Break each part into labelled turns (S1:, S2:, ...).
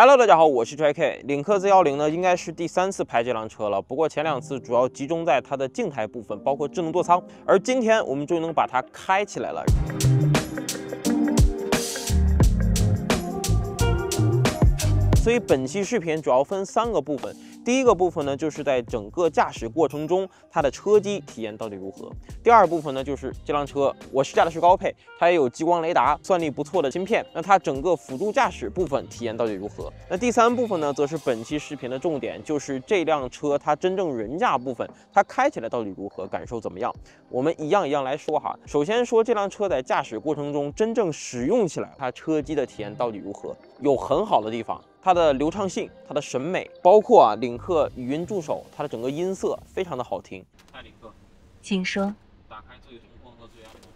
S1: Hello， 大家好，我是 JK。领克 Z10呢，应该是第3次拍这辆车了。不过前2次主要集中在它的静态部分，包括智能座舱。而今天我们终于能把它开起来了。所以本期视频主要分3个部分。第一个部分呢，就是在整个驾驶过程中，它的车机体验到底如何。第二部分呢，就是这辆车我试驾的是高配，它也有激光雷达，算力不错的芯片。那它整个辅助驾驶部分体验到底如何？那第3部分呢，则是本期视频的重点，就是这辆车它真正人驾部分，它开起来到底如何，感受怎么样？我们一样一样来说哈。首先说这辆车在驾驶过程中真正使用起来，它车机的体验到底如何？有很好的地方。它的流畅性、它的审美，包括领克语音助手，它的整个音色非常的好听。嗨，领克，
S2: 请说。
S1: 打开座椅通风和座椅按摩。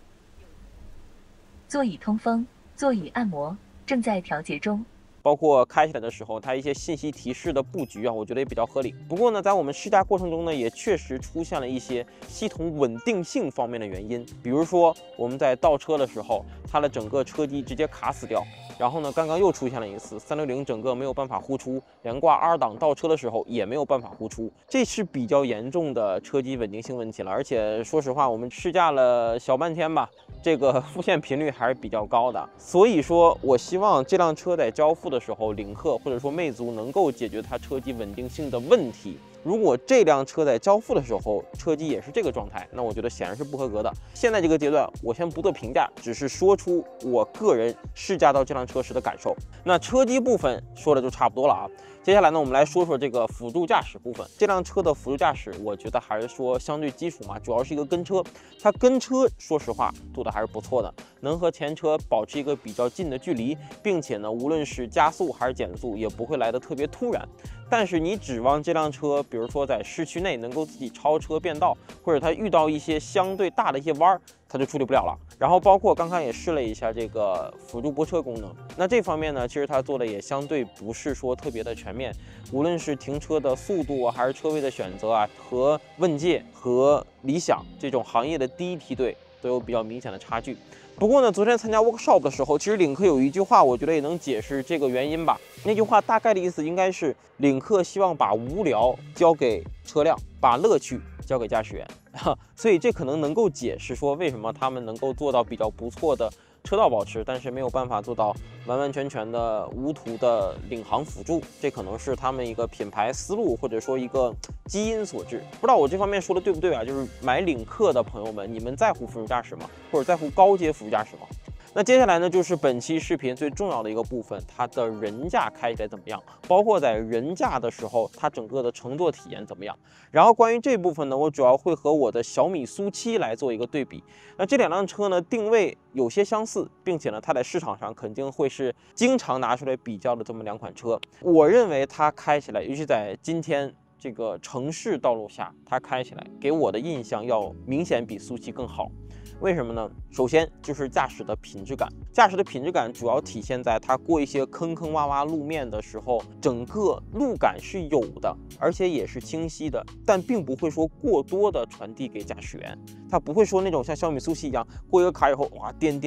S2: 座椅通风、座椅按摩正在调节中。
S1: 包括开起来的时候，它一些信息提示的布局啊，我觉得也比较合理。不过呢，在我们试驾过程中呢，也确实出现了一些系统稳定性方面的原因，比如说我们在倒车的时候，它的整个车机直接卡死掉。然后呢，刚刚又出现了一次360整个没有办法呼出，连挂2档倒车的时候也没有办法呼出，这是比较严重的车机稳定性问题了。而且说实话，我们试驾了小半天吧，这个复现频率还是比较高的。所以说我希望这辆车在交付的时候，领克或者说魅族能够解决它车机稳定性的问题。如果这辆车在交付的时候车机也是这个状态，那我觉得显然是不合格的。现在这个阶段我先不做评价，只是说出我个人试驾到这辆车时的感受。那车机部分说的就差不多了啊。接下来呢，我们来说说这个辅助驾驶部分。这辆车的辅助驾驶，我觉得还是说相对基础嘛，主要是一个跟车。它跟车说实话做的还是不错的，能和前车保持一个比较近的距离，并且呢，无论是加速还是减速，也不会来得特别突然。但是你指望这辆车，比如说在市区内能够自己超车变道，或者它遇到一些相对大的一些弯儿，它就处理不了了。然后包括刚刚也试了一下这个辅助泊车功能，那这方面呢，其实它做的也相对不是说特别的全面，无论是停车的速度啊，还是车位的选择啊，和问界和理想这种行业的第一梯队都有比较明显的差距。不过呢，昨天参加 workshop 的时候，其实领克有一句话，我觉得也能解释这个原因吧。那句话大概的意思应该是，领克希望把无聊交给车辆，把乐趣交给驾驶员。所以这可能够解释说为什么他们能够做到比较不错的车道保持，但是没有办法做到完完全全的无图的领航辅助，这可能是他们一个品牌思路或者说一个基因所致。不知道我这方面说的对不对啊？就是买领克的朋友们，你们在乎辅助驾驶吗？或者在乎高阶辅助驾驶吗？那接下来呢，就是本期视频最重要的一个部分，它的人驾开起来怎么样？包括在人驾的时候，它整个的乘坐体验怎么样？然后关于这部分呢，我主要会和我的小米SU7来做一个对比。那这2辆车呢，定位有些相似，并且呢，它在市场上肯定会是经常拿出来比较的这么2款车。我认为它开起来，尤其在今天这个城市道路下，它开起来给我的印象要明显比SU7更好。为什么呢？首先就是驾驶的品质感，驾驶的品质感主要体现在它过一些坑坑洼洼路面的时候，整个路感是有的，而且也是清晰的，但并不会说过多的传递给驾驶员。它不会说那种像小米SU7一样，过一个坎以后，哇，颠，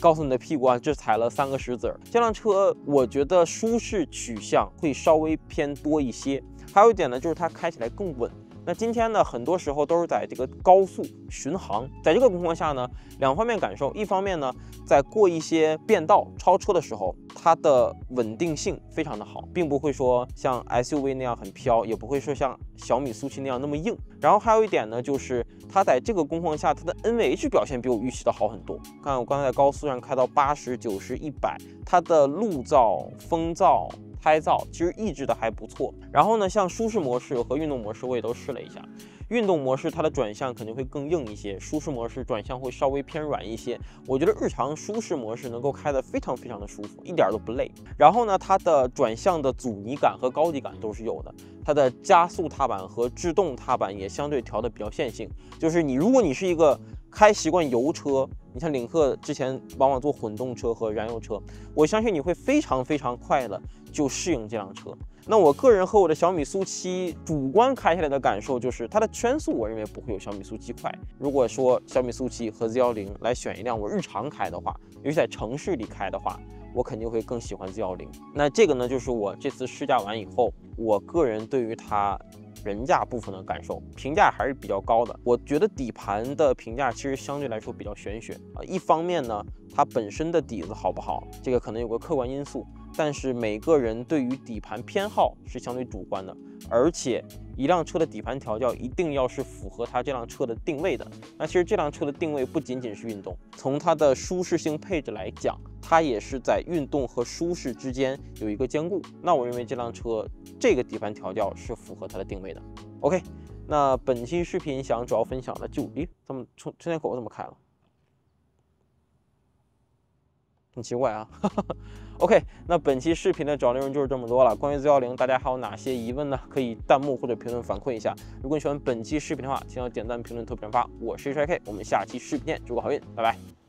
S1: 告诉你的屁股啊，这踩了3个石子儿。这辆车我觉得舒适取向会稍微偏多一些。还有一点呢，就是它开起来更稳。那今天呢，很多时候都是在这个高速巡航，在这个情况下呢，2方面感受。一方面呢，在过一些变道、超车的时候，它的稳定性非常的好，并不会说像 SUV 那样很飘，也不会说像小米SU7那样那么硬。然后还有一点呢，就是它在这个工况下，它的 NVH 表现比我预期的好很多。看我刚才在高速上开到80、90、100，它的路噪、风噪、胎噪其实抑制的还不错。然后呢，像舒适模式和运动模式我也都试了一下。运动模式它的转向肯定会更硬一些，舒适模式转向会稍微偏软一些。我觉得日常舒适模式能够开得非常的舒服，一点都不累。然后呢，它的转向的阻尼感和高级感都是有的。它的加速踏板和制动踏板也相对调的比较线性，就是如果你是一个开习惯油车，你像领克之前往往做混动车和燃油车，我相信你会非常快的就适应这辆车。那我个人和我的小米SU7主观开下来的感受就是，它的圈速我认为不会有小米SU7快。如果说小米SU7和 Z10来选一辆我日常开的话，尤其在城市里开的话，我肯定会更喜欢 Z10。那这个呢，就是我这次试驾完以后，我个人对于它人价部分的感受，评价还是比较高的。我觉得底盘的评价其实相对来说比较玄学啊。一方面呢，它本身的底子好不好，这个可能有个客观因素，但是每个人对于底盘偏好是相对主观的。而且一辆车的底盘调教一定要是符合它这辆车的定位的。那其实这辆车的定位不仅仅是运动，从它的舒适性配置来讲，它也是在运动和舒适之间有一个兼顾。那我认为这辆车这个底盘调教是符合它的定位的。OK， 那本期视频想主要分享的就，怎么充电口怎么开了？很奇怪啊。OK， 那本期视频的主要内容就是这么多了。关于 Z10，大家还有哪些疑问呢？可以弹幕或者评论反馈一下。如果你喜欢本期视频的话，请要点赞、评论、投币、转发。我是 HK， 我们下期视频见，祝个好运，拜拜。